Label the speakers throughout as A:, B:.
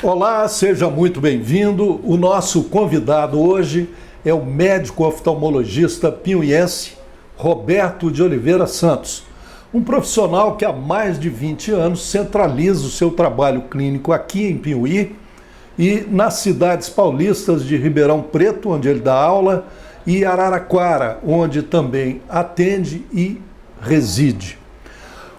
A: Olá, seja muito bem-vindo. O nosso convidado hoje é o médico oftalmologista piauiense Roberto de Oliveira Santos, um profissional que há mais de 20 anos centraliza o seu trabalho clínico aqui em Piauí e nas cidades paulistas de Ribeirão Preto, onde ele dá aula, e Araraquara, onde também atende e reside.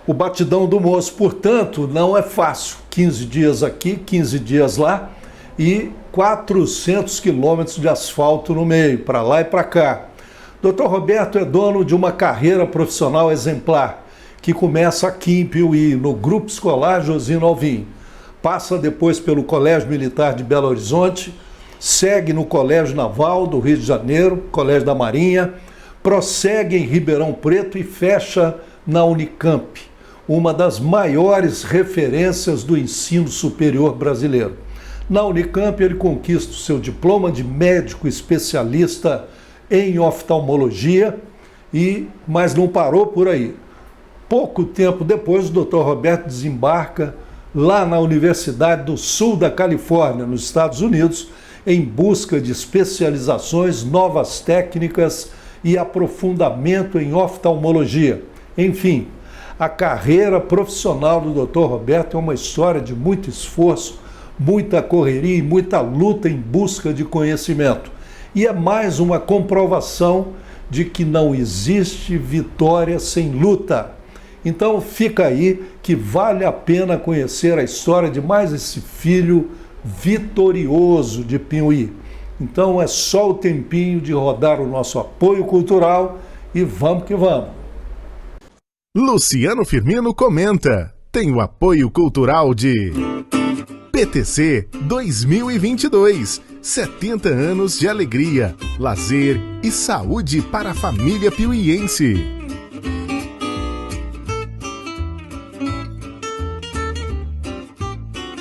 A: O batidão do moço, portanto, não é fácil. 15 dias aqui, 15 dias lá e 400 quilômetros de asfalto no meio, para lá e para cá. Dr. Roberto é dono de uma carreira profissional exemplar, que começa aqui em Piauí, no Grupo Escolar Josino Alvim. Passa depois pelo Colégio Militar de Belo Horizonte, segue no Colégio Naval do Rio de Janeiro, Colégio da Marinha, prossegue em Ribeirão Preto e fecha na Unicamp, uma das maiores referências do ensino superior brasileiro. Na Unicamp, ele conquista o seu diploma de médico especialista em oftalmologia, mas não parou por aí. Pouco tempo depois, o Dr. Roberto desembarca lá na Universidade do Sul da Califórnia, nos Estados Unidos, em busca de especializações, novas técnicas e aprofundamento em oftalmologia. Enfim, a carreira profissional do Dr. Roberto é uma história de muito esforço, muita correria e muita luta em busca de conhecimento. E é mais uma comprovação de que não existe vitória sem luta. Então fica aí que vale a pena conhecer a história de mais esse filho vitorioso de Piauí. Então é só o tempinho de rodar o nosso apoio cultural e vamos que vamos.
B: Luciano Firmino comenta. Tem o apoio cultural de PTC 2022. 70 anos de alegria, lazer e saúde para a família piauiense.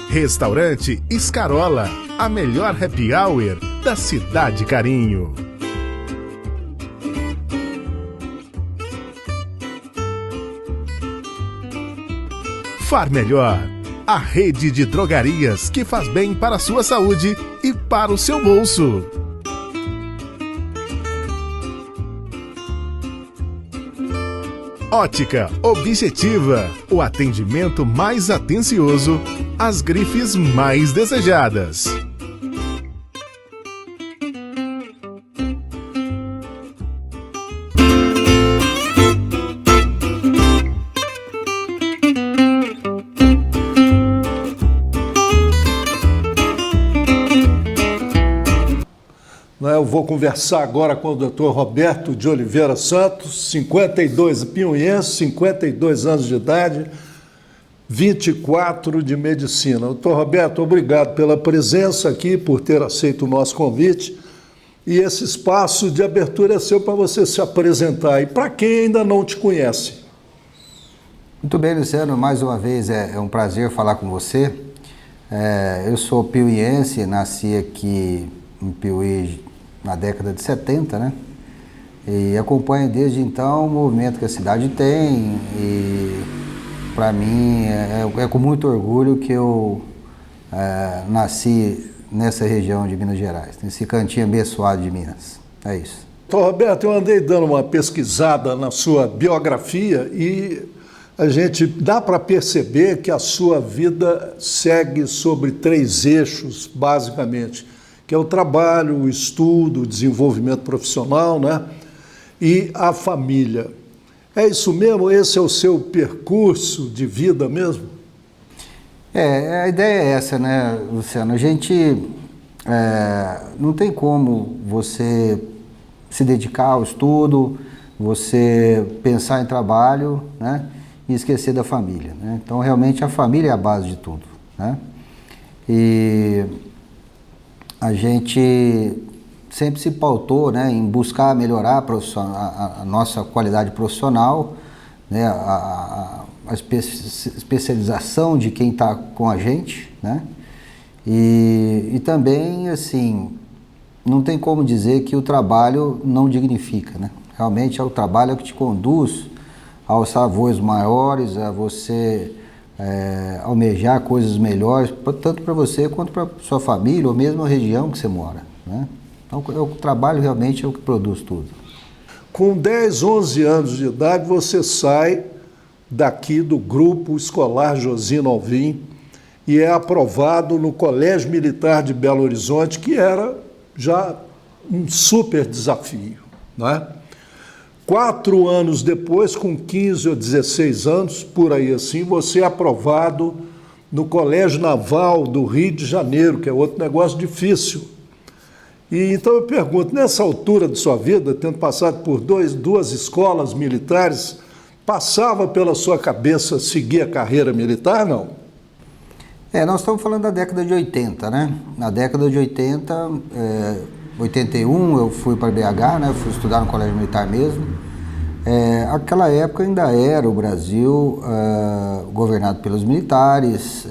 B: Restaurante Escarola, a melhor happy hour da Cidade Carinho. Far Melhor, a rede de drogarias que faz bem para a sua saúde e para o seu bolso. Ótica Objetiva, o atendimento mais atencioso, as grifes mais desejadas.
A: Eu vou conversar agora com o Dr. Roberto de Oliveira Santos, 52 piauiense, 52 anos de idade, 24 de medicina. Dr. Roberto, obrigado pela presença aqui, por ter aceito o nosso convite. E esse espaço de abertura é seu para você se apresentar. E para quem ainda não te conhece.
C: Muito bem, Luciano. Mais uma vez é um prazer falar com você. Eu sou piauiense, nasci aqui em Piauí na década de 70, né? E acompanho desde então o movimento que a cidade tem e para mim é com muito orgulho que eu nasci nessa região de Minas Gerais, nesse cantinho abençoado de Minas. É isso.
A: Então, Roberto, eu andei dando uma pesquisada na sua biografia e a gente dá para perceber que a sua vida segue sobre 3 eixos, basicamente, que é o trabalho, o estudo, o desenvolvimento profissional, né? E a família. É isso mesmo? Esse é o seu percurso de vida mesmo?
C: A ideia é essa, né, Luciano? A gente não tem como você se dedicar ao estudo, você pensar em trabalho, né, e esquecer da família, né? Então, realmente, a família é a base de tudo, né? E a gente sempre se pautou, né, em buscar melhorar a nossa qualidade profissional, né, a especialização de quem está com a gente, né? E também, assim, não tem como dizer que o trabalho não dignifica, né? Realmente é o trabalho que te conduz aos sabores maiores, a você almejar coisas melhores, tanto para você quanto para sua família, ou mesmo a região que você mora, né? Então, o trabalho realmente é o que produz tudo.
A: Com 10, 11 anos de idade, você sai daqui do Grupo Escolar Josino Alvim e é aprovado no Colégio Militar de Belo Horizonte, que era já um super desafio, não é? 4 anos depois, com 15 ou 16 anos, por aí assim, você é aprovado no Colégio Naval do Rio de Janeiro, que é outro negócio difícil. E então eu pergunto, nessa altura de sua vida, tendo passado por duas escolas militares, passava pela sua cabeça seguir a carreira militar, não?
C: Nós estamos falando da década de 80, né? Na década de 80, 81, eu fui para BH, né? Fui estudar no Colégio Militar mesmo. Aquela época ainda era o Brasil governado pelos militares,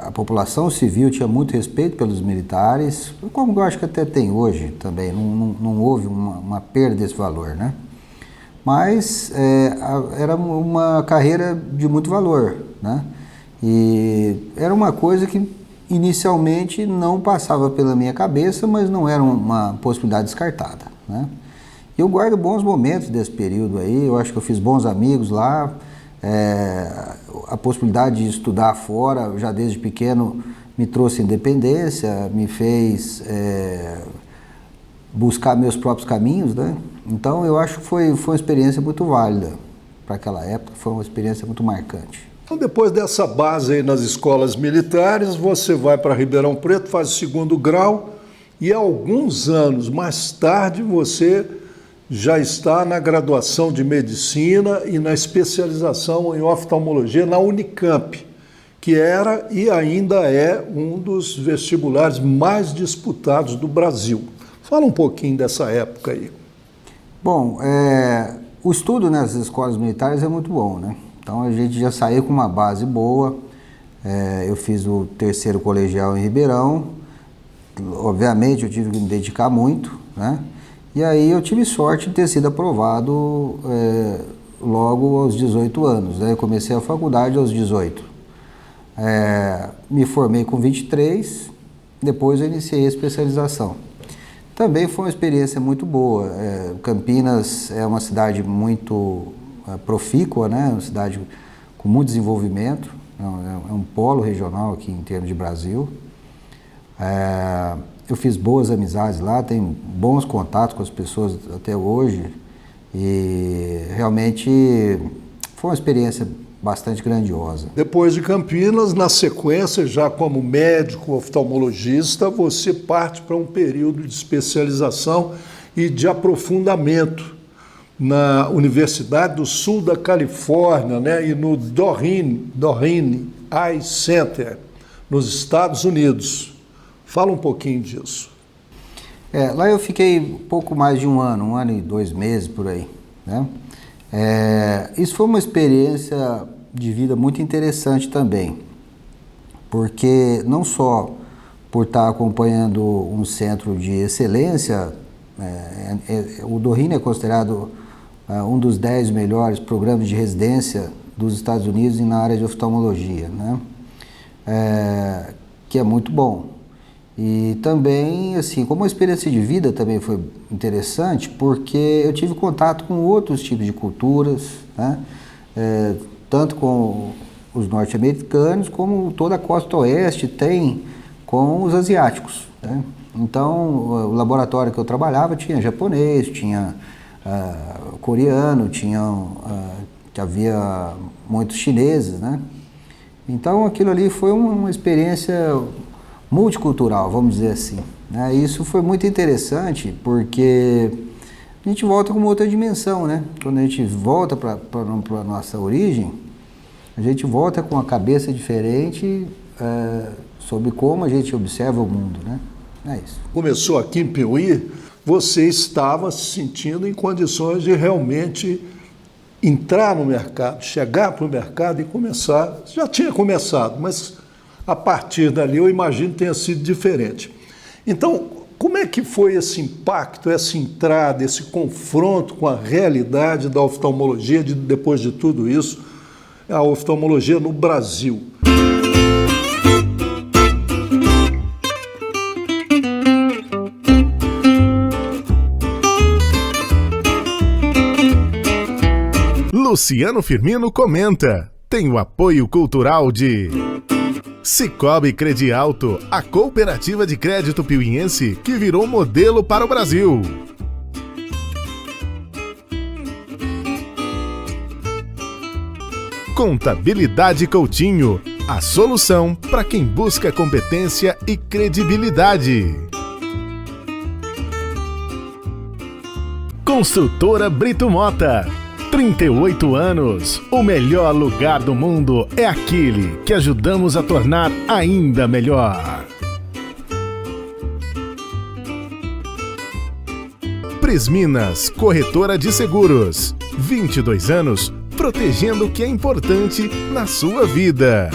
C: a população civil tinha muito respeito pelos militares, como eu acho que até tem hoje também, não houve uma perda desse valor, né? Mas era uma carreira de muito valor, né? E era uma coisa que inicialmente não passava pela minha cabeça, mas não era uma possibilidade descartada, né? Eu guardo bons momentos desse período aí, eu acho que eu fiz bons amigos lá, a possibilidade de estudar fora, já desde pequeno, me trouxe independência, me fez buscar meus próprios caminhos, né? Então eu acho que foi uma experiência muito válida para aquela época, foi uma experiência muito marcante.
A: Então, depois dessa base aí nas escolas militares, você vai para Ribeirão Preto, faz o 2º grau e alguns anos mais tarde você já está na graduação de medicina e na especialização em oftalmologia na Unicamp, que era e ainda é um dos vestibulares mais disputados do Brasil. Fala um pouquinho dessa época aí.
C: Bom, o estudo nas escolas militares é muito bom, né? Então a gente já saiu com uma base boa. Eu fiz o 3º colegial em Ribeirão. Obviamente eu tive que me dedicar muito, né? E aí eu tive sorte de ter sido aprovado logo aos 18 anos, né? Eu comecei a faculdade aos 18. Me formei com 23, depois eu iniciei a especialização. Também foi uma experiência muito boa. Campinas é uma cidade muito profícua, né? Uma cidade com muito desenvolvimento, é um polo regional aqui em termos de Brasil. Eu fiz boas amizades lá, tenho bons contatos com as pessoas até hoje e realmente foi uma experiência bastante grandiosa.
A: Depois de Campinas, na sequência, já como médico oftalmologista, você parte para um período de especialização e de aprofundamento na Universidade do Sul da Califórnia, né, e no Doheny Eye Center, nos Estados Unidos. Fala um pouquinho disso.
C: Lá eu fiquei pouco mais de um ano e 2 meses por aí, né? Isso foi uma experiência de vida muito interessante também, porque não só por estar acompanhando um centro de excelência, o Doheny é considerado um dos 10 melhores programas de residência dos Estados Unidos na área de oftalmologia, né? Que é muito bom. E também, assim, como uma experiência de vida também foi interessante, porque eu tive contato com outros tipos de culturas, né? Tanto com os norte-americanos, como toda a costa oeste tem com os asiáticos, né? Então, o laboratório que eu trabalhava tinha japonês, tinha coreano, havia muitos chineses, né? Então, aquilo ali foi uma experiência multicultural, vamos dizer assim, né? Isso foi muito interessante porque a gente volta com uma outra dimensão, né? Quando a gente volta para a nossa origem, a gente volta com a cabeça diferente sobre como a gente observa o mundo, né? É isso.
A: Começou aqui em Piauí, você estava se sentindo em condições de realmente entrar no mercado, chegar para o mercado e começar. Já tinha começado, mas a partir dali eu imagino que tenha sido diferente. Então, como é que foi esse impacto, essa entrada, esse confronto com a realidade da oftalmologia depois de tudo isso? a oftalmologia no Brasil.
B: Luciano Firmino comenta. Tem o apoio cultural de Sicoob Credialto, a cooperativa de crédito piuiense que virou modelo para o Brasil. Contabilidade Coutinho, a solução para quem busca competência e credibilidade. Construtora Brito Mota. 38 anos. O melhor lugar do mundo é aquele que ajudamos a tornar ainda melhor. Prisminas, corretora de seguros. 22 anos, protegendo o que é importante na sua vida.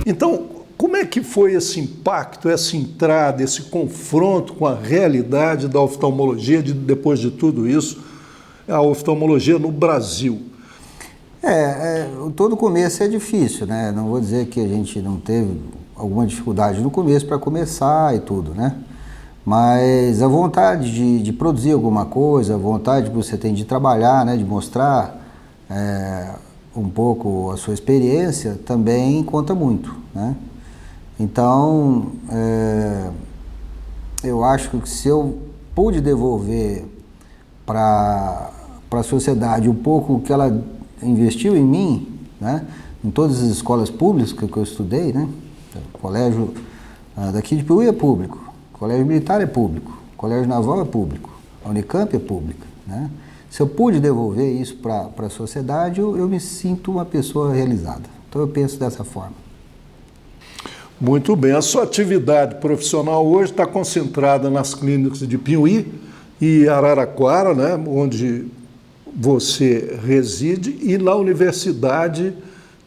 A: Então, como é que foi esse impacto, essa entrada, esse confronto com a realidade da oftalmologia depois de tudo isso, a oftalmologia no Brasil?
C: Todo começo é difícil, né? Não vou dizer que a gente não teve alguma dificuldade no começo para começar e tudo, né? Mas a vontade de produzir alguma coisa, a vontade que você tem de trabalhar, né? De mostrar um pouco a sua experiência também conta muito, né? Então, eu acho que se eu pude devolver para a sociedade um pouco que ela investiu em mim, né? Em todas as escolas públicas que eu estudei, né? O colégio daqui de Piuí é público, o colégio militar é público, o colégio naval é público, a Unicamp é pública, né? Se eu pude devolver isso para a sociedade, eu me sinto uma pessoa realizada. Então eu penso dessa forma.
A: Muito bem. A sua atividade profissional hoje está concentrada nas clínicas de Piuí e Araraquara, né, onde você reside, e na Universidade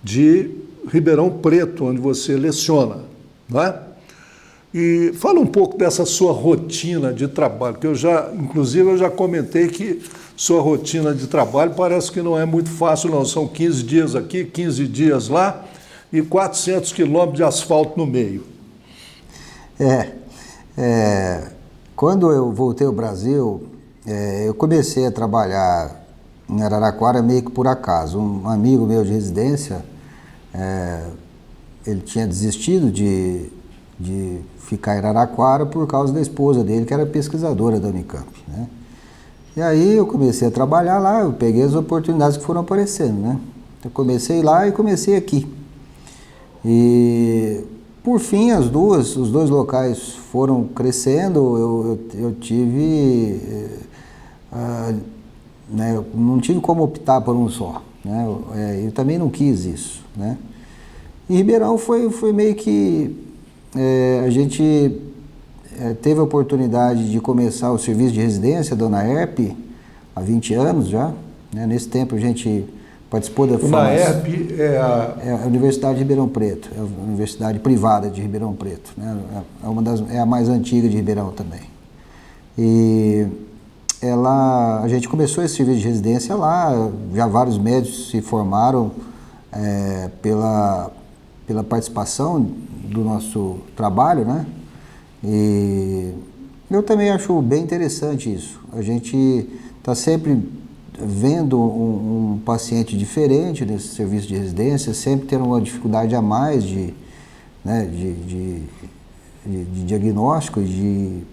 A: de Ribeirão Preto, onde você leciona, não é? E fala um pouco dessa sua rotina de trabalho, que inclusive eu já comentei que sua rotina de trabalho parece que não é muito fácil não, são 15 dias aqui, 15 dias lá e 400 quilômetros de asfalto no meio.
C: Quando eu voltei ao Brasil, eu comecei a trabalhar em Araraquara meio que por acaso. Um amigo meu de residência, ele tinha desistido de ficar em Araraquara por causa da esposa dele, que era pesquisadora da Unicamp, né? E aí eu comecei a trabalhar lá, eu peguei as oportunidades que foram aparecendo, né? Eu comecei lá e comecei aqui. E por fim os dois locais foram crescendo, eu tive, né, eu não tive como optar por um só, né? Eu também não quis isso, né? E Ribeirão foi meio que a gente teve a oportunidade de começar o serviço de residência da UNAERP há 20 anos já, né? Nesse tempo a gente participou da formação.
A: UNAERP
C: é a Universidade de Ribeirão Preto, é a universidade privada de Ribeirão Preto, né? É a mais antiga de Ribeirão também. E a gente começou esse serviço de residência lá, já vários médicos se formaram pela participação do nosso trabalho, né? E eu também acho bem interessante isso. A gente está sempre vendo um paciente diferente nesse serviço de residência, sempre tendo uma dificuldade a mais de diagnóstico e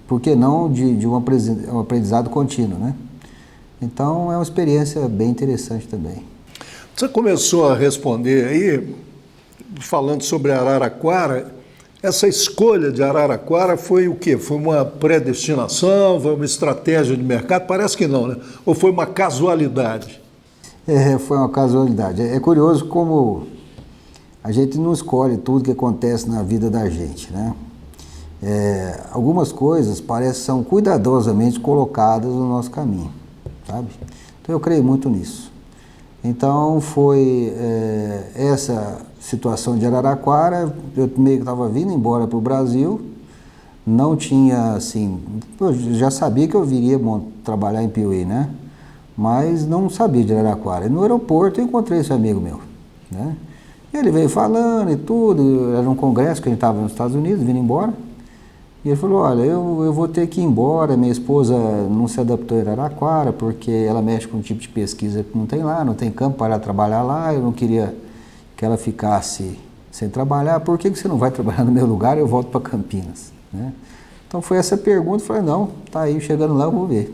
C: por que não, de um aprendizado contínuo, né? Então é uma experiência bem interessante também.
A: Você começou a responder aí, falando sobre Araraquara. Essa escolha de Araraquara foi o quê? Foi uma predestinação? Foi uma estratégia de mercado? Parece que não, né? Ou foi uma casualidade?
C: Foi uma casualidade. É curioso como a gente não escolhe tudo que acontece na vida da gente, né? Algumas coisas parecem que são cuidadosamente colocadas no nosso caminho, sabe? Então eu creio muito nisso. Então foi essa situação de Araraquara, eu meio que estava vindo embora para o Brasil, não tinha assim, eu já sabia que eu viria trabalhar em Piuí, né? Mas não sabia de Araraquara. E no aeroporto eu encontrei esse amigo meu, né? Ele veio falando e tudo, era um congresso que a gente estava nos Estados Unidos, vindo embora. E ele falou, olha, eu vou ter que ir embora, minha esposa não se adaptou a Araraquara, porque ela mexe com um tipo de pesquisa que não tem lá, não tem campo para ela trabalhar lá, eu não queria que ela ficasse sem trabalhar, por que você não vai trabalhar no meu lugar e eu volto para Campinas, né? Então foi essa pergunta, eu falei, não, tá aí, chegando lá eu vou ver.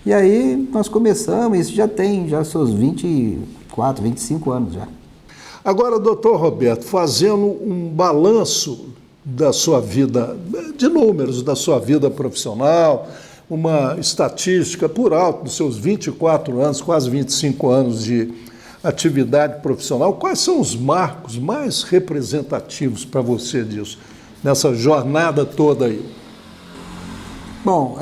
C: E aí nós começamos, isso já tem seus 24, 25 anos já.
A: Agora, doutor Roberto, fazendo um balanço da sua vida, de números da sua vida profissional, uma estatística por alto dos seus 24 anos, quase 25 anos de atividade profissional, quais são os marcos mais representativos para você disso, nessa jornada toda aí?
C: Bom,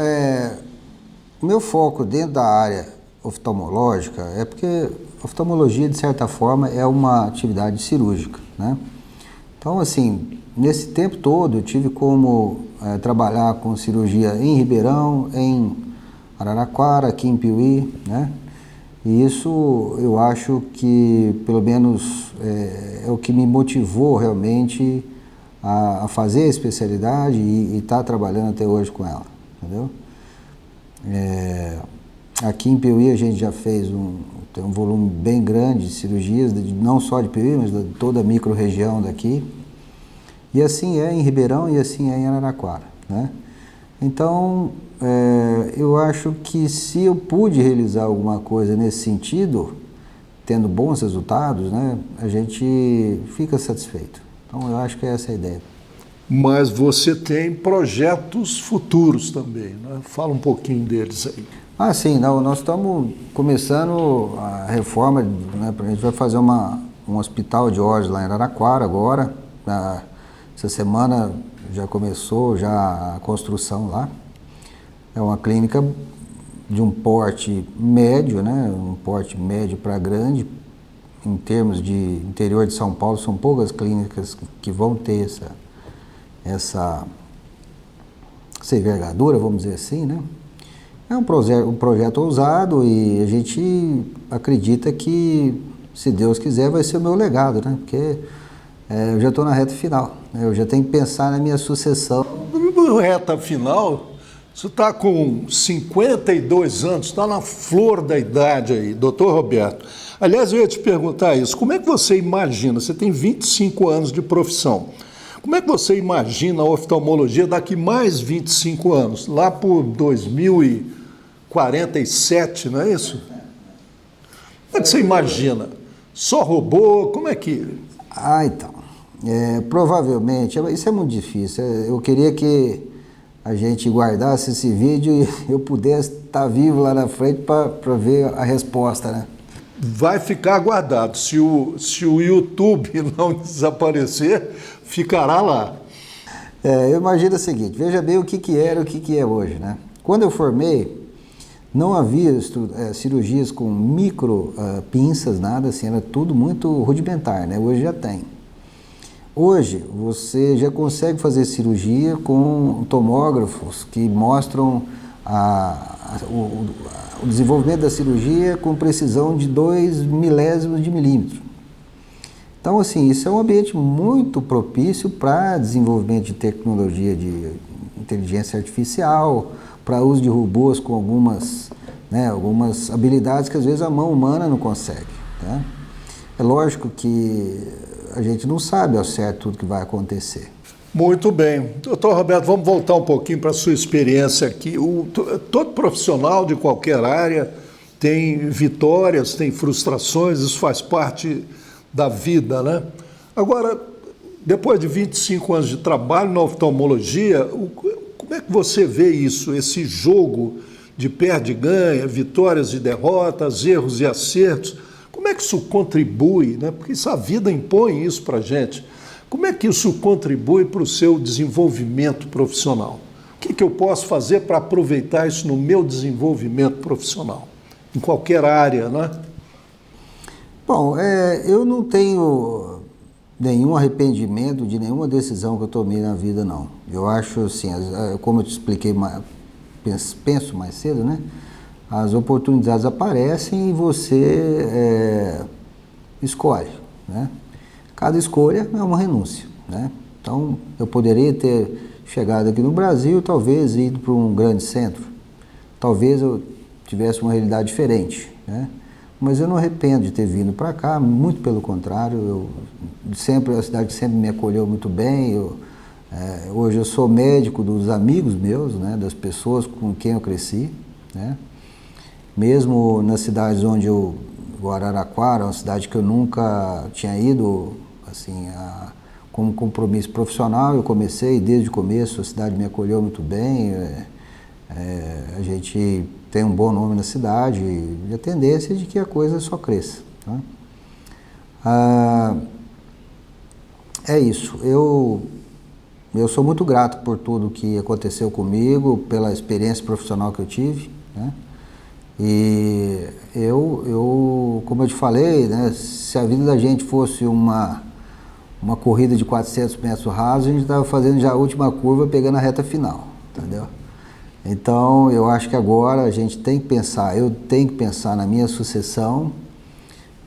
C: o meu foco dentro da área oftalmológica é porque oftalmologia, de certa forma, é uma atividade cirúrgica, né? Então, assim, nesse tempo todo eu tive como trabalhar com cirurgia em Ribeirão, em Araraquara, aqui em Piuí, né? E isso eu acho que, pelo menos, é o que me motivou realmente a fazer a especialidade e estar trabalhando até hoje com ela, entendeu? Aqui em Piuí a gente já tem um volume bem grande de cirurgias, não só de Piuí, mas de toda a micro-região daqui. E assim é em Ribeirão e assim é em Araraquara, né? Então, eu acho que se eu pude realizar alguma coisa nesse sentido, tendo bons resultados, né, a gente fica satisfeito. Então, eu acho que essa é a ideia.
A: Mas você tem projetos futuros também, né? Fala um pouquinho deles aí.
C: Ah, sim, nós estamos começando a reforma, né, a gente vai fazer um hospital de olhos lá em Araraquara agora. Essa semana já começou a construção lá. É uma clínica de um porte médio, né, um porte médio para grande. Em termos de interior de São Paulo, são poucas clínicas que vão ter essa envergadura, vamos dizer assim, né? É um projeto ousado e a gente acredita que, se Deus quiser, vai ser o meu legado, né? Porque eu já estou na reta final, né? Eu já tenho que pensar na minha sucessão.
A: Reta final? Você está com 52 anos, está na flor da idade aí, doutor Roberto. Aliás, eu ia te perguntar isso, como é que você imagina, você tem 25 anos de profissão, como é que você imagina a oftalmologia daqui mais 25 anos, lá por 2047, não é isso? Como é que você imagina? Só robô? Como é que...
C: Então, provavelmente, isso é muito difícil, eu queria que a gente guardasse esse vídeo e eu pudesse estar vivo lá na frente para ver a resposta, né?
A: Vai ficar guardado. Se o YouTube não desaparecer, ficará lá.
C: Eu imagino o seguinte, veja bem o que era e o que é hoje, né? Quando eu formei, não havia cirurgias com micro pinças, nada assim, era tudo muito rudimentar, né? Hoje já tem. Hoje, você já consegue fazer cirurgia com tomógrafos que mostram o desenvolvimento da cirurgia com precisão de 2 milésimos de milímetro. Então, assim, isso é um ambiente muito propício para desenvolvimento de tecnologia de inteligência artificial, para uso de robôs com algumas habilidades que às vezes a mão humana não consegue, tá? É lógico que a gente não sabe ao certo tudo que vai acontecer.
A: Muito bem. Doutor Roberto, vamos voltar um pouquinho para a sua experiência aqui. Todo profissional de qualquer área tem vitórias, tem frustrações, isso faz parte da vida, né? Agora, depois de 25 anos de trabalho na oftalmologia, como é que você vê isso, esse jogo de perde e ganha, vitórias e derrotas, erros e acertos? Como é que isso contribui, né? Porque a vida impõe isso para a gente. Como é que isso contribui para o seu desenvolvimento profissional? O que eu posso fazer para aproveitar isso no meu desenvolvimento profissional? Em qualquer área, né?
C: Bom, eu não tenho nenhum arrependimento de nenhuma decisão que eu tomei na vida, não. Eu acho assim, como eu te expliquei, penso mais cedo, né? As oportunidades aparecem e você escolhe, né? Cada escolha é uma renúncia, né? Então, eu poderia ter chegado aqui no Brasil, talvez ido para um grande centro. Talvez eu tivesse uma realidade diferente, né? Mas eu não arrependo de ter vindo para cá, muito pelo contrário. A cidade sempre me acolheu muito bem. Hoje eu sou médico dos amigos meus, né? Das pessoas com quem eu cresci, né? Mesmo nas cidades onde Araraquara, uma cidade que eu nunca tinha ido, assim, como compromisso profissional, eu comecei desde o começo, a cidade me acolheu muito bem, a gente tem um bom nome na cidade e a tendência é de que a coisa só cresça, tá? É isso, eu sou muito grato por tudo que aconteceu comigo, pela experiência profissional que eu tive, né? E como eu te falei, né, se a vida da gente fosse uma corrida de 400 metros rasos, a gente estava fazendo já a última curva, pegando a reta final, entendeu? Então, eu acho que agora a gente tem que pensar, eu tenho que pensar na minha sucessão,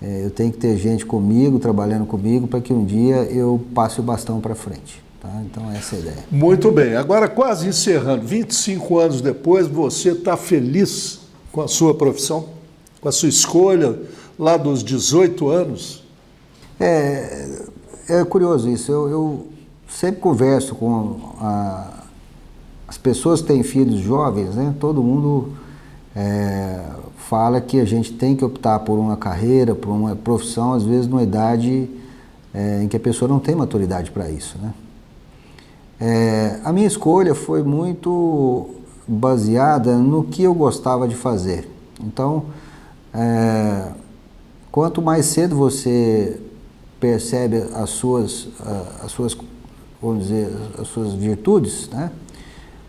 C: eu tenho que ter gente comigo, trabalhando comigo, para que um dia eu passe o bastão para frente, tá? Então, essa é a ideia.
A: Muito bem. Agora, quase encerrando, 25 anos depois, você está feliz com a sua profissão, com a sua escolha lá dos 18 anos?
C: É curioso isso. Eu sempre converso com as pessoas que têm filhos jovens, né? Todo mundo fala que a gente tem que optar por uma carreira, por uma profissão, às vezes numa idade em que a pessoa não tem maturidade para isso, né? A minha escolha foi muito baseada no que eu gostava de fazer. Então, quanto mais cedo você percebe as suas, vamos dizer, as suas virtudes, né,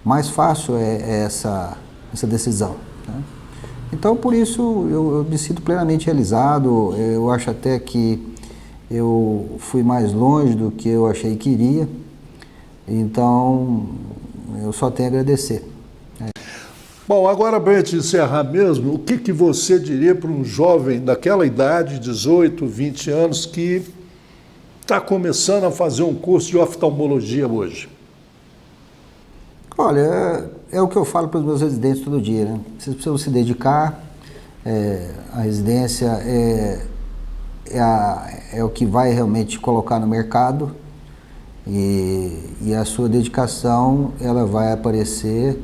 C: mais fácil é essa decisão, né? Então, por isso, eu me sinto plenamente realizado. Eu acho até que eu fui mais longe do que eu achei que iria. Então, eu só tenho a agradecer.
A: Bom, agora para a gente encerrar mesmo, o que você diria para um jovem daquela idade, 18, 20 anos, que está começando a fazer um curso de oftalmologia hoje?
C: Olha, é o que eu falo para os meus residentes todo dia, né? Vocês precisam se dedicar, a residência é o que vai realmente colocar no mercado e a sua dedicação ela vai aparecer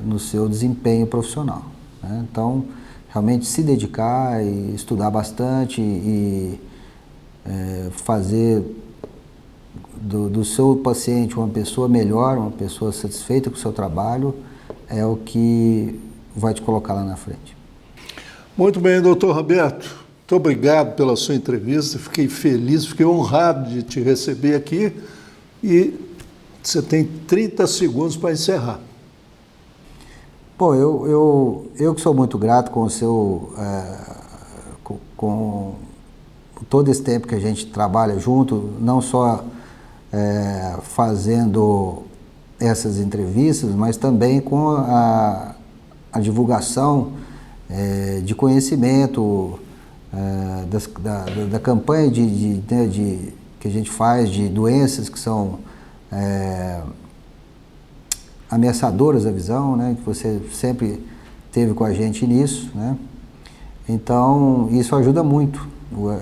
C: no seu desempenho profissional, né? Então, realmente se dedicar e estudar bastante e fazer do seu paciente uma pessoa melhor, uma pessoa satisfeita com o seu trabalho, é o que vai te colocar lá na frente.
A: Muito bem, doutor Roberto. Muito obrigado pela sua entrevista. Fiquei feliz, fiquei honrado de te receber aqui. E você tem 30 segundos para encerrar.
C: Bom, eu que sou muito grato com o seu, com todo esse tempo que a gente trabalha junto, não só fazendo essas entrevistas, mas também com a divulgação de conhecimento, da campanha que a gente faz de doenças que são ameaçadoras da visão, né? Que você sempre teve com a gente nisso, né? Então, isso ajuda muito.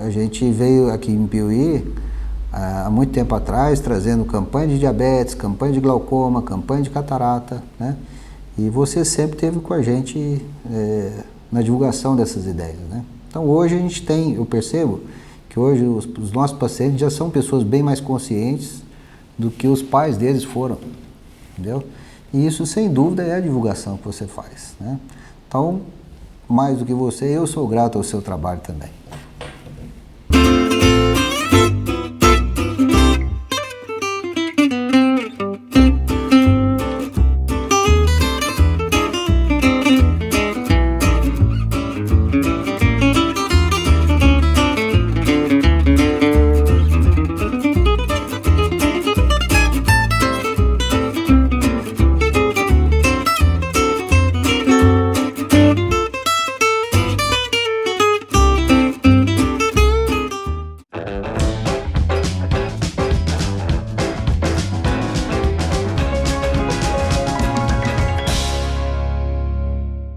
C: A gente veio aqui em Piauí há muito tempo atrás, trazendo campanha de diabetes, campanha de glaucoma, campanha de catarata, né? E você sempre teve com a gente na divulgação dessas ideias, né? Então, hoje a gente tem, eu percebo que hoje os nossos pacientes já são pessoas bem mais conscientes do que os pais deles foram, entendeu? E isso, sem dúvida, é a divulgação que você faz, né? Então, mais do que você, eu sou grato ao seu trabalho também.